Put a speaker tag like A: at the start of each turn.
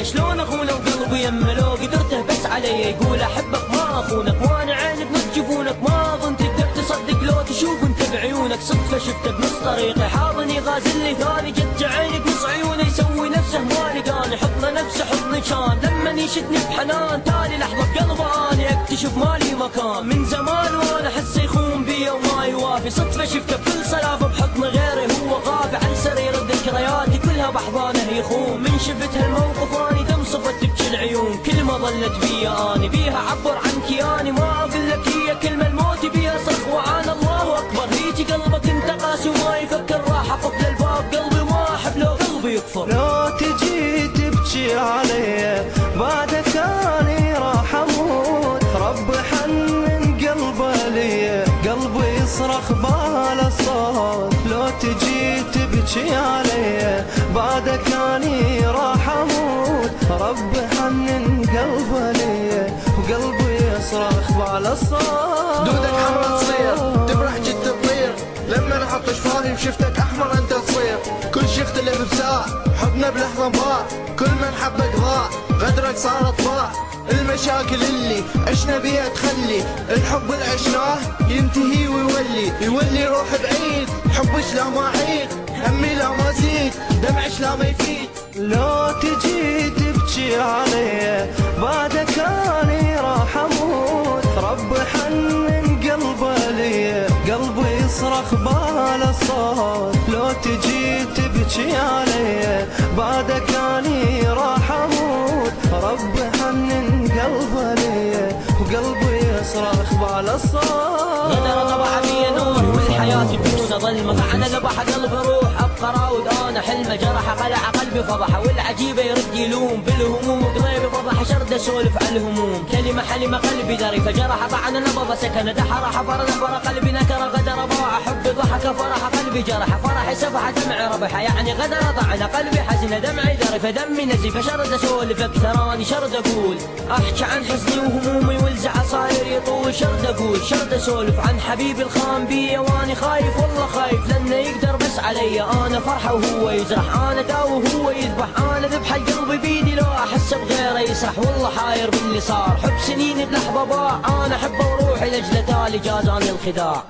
A: علي شلون اخونه وقلبي يمه لو قدرته بس علي يقول احبك ما اخونك وانا عينك نص جفونك ما اظن تقدر تصدق لو تشوف انت بعيونك صدفه شفته بنص طريقي حاضني غازلي ثاني جت عينك نص عيونه يسوي نفسه ما لقاني حضنه نفسه حضني كان لما يشدني بحنان تالي لحظه بقلبه اني اكتشف مالي مكان من زمان وانا احس يخون بي وما يوافي صدفه شفته بكل صلافه بحضن غيري هو غافي عن سرير ذكرياتي كلها بحضانه يخون من شفت هالموقف اني دم صفت تبكي العيون كل ما ظلت بيا اني بيها عبر عن كياني ما اقول لك هي كلمه الموت بيها صرخ وعان الله اكبر هيجي قلبك انت قاسي وما يفكر راح اقفل الباب قلبي ما احب لو قلبي يكفر
B: لو تجي تبكي علي بعدك اني راح اموت رب حنن قلبه لي قلبي يصرخ بهذا الصوت لو تجي تبكي علي بعدك اني راح اموت رب حنن قلبه لي وقلبي يصرخ بهذا الصوت
C: دودك حمرا تصير تبرح جد تطير لما نحط شفاهي وشفتك احمر انت تصير كل شي اختلف بساعة حبنا بلحظة ضاع كل من حبك ضاع غدرك صار طباع المشاكل اللي عشنا بيها تخلي الحب اللي عشناه ينتهي ويولي روح بعيد حبش لا ما عيد همي لا ما زيد دمعش لا ما يفيد
B: لو تجي تبكي علي بعدك اني راح اموت رب حنن قلبه لي قلبي يصرخ بهذا الصوت لو تجي تبكي علي بعدك اني راح اموت رب حنن قلبه لي وقلبي يصرخ بهذا الصوت
A: غدر طبع بي نور والحياة بدون ظلمة فعلا ذبح قلبي روح ابقى راود انا حلمه جرح قلع قلبي فضح والعجيبه يرد يلوم بالهموم قلبي فضح شرد اسولف على الهموم كلمه حلمه قلبي دري فجرح طعن نبض سكن دحر حفر نفر قلبي نكر غدر باع حبي ضحك فرح قلبي جرح فرح سفح دمع ربح يعني غدر طعن قلبي حزن دمعي دري فدمي نزف شرد اسولف اكثر اني شرد اقول احكي عن حزني وهمومي والزعل صاير يطول شرد اقول شرد اسولف عن حبيبي الخام بي واني خايف والله خايف لانه يقدر بس علي انا فرحه وهو يجرح انا داوي وهو يذبح انا ذبح القلب بيدي لو احس بغيره يسرح والله حاير باللي صار حب سنين بلحظه ضاع انا احبه وروحي لاجله تالي جازاني الخداع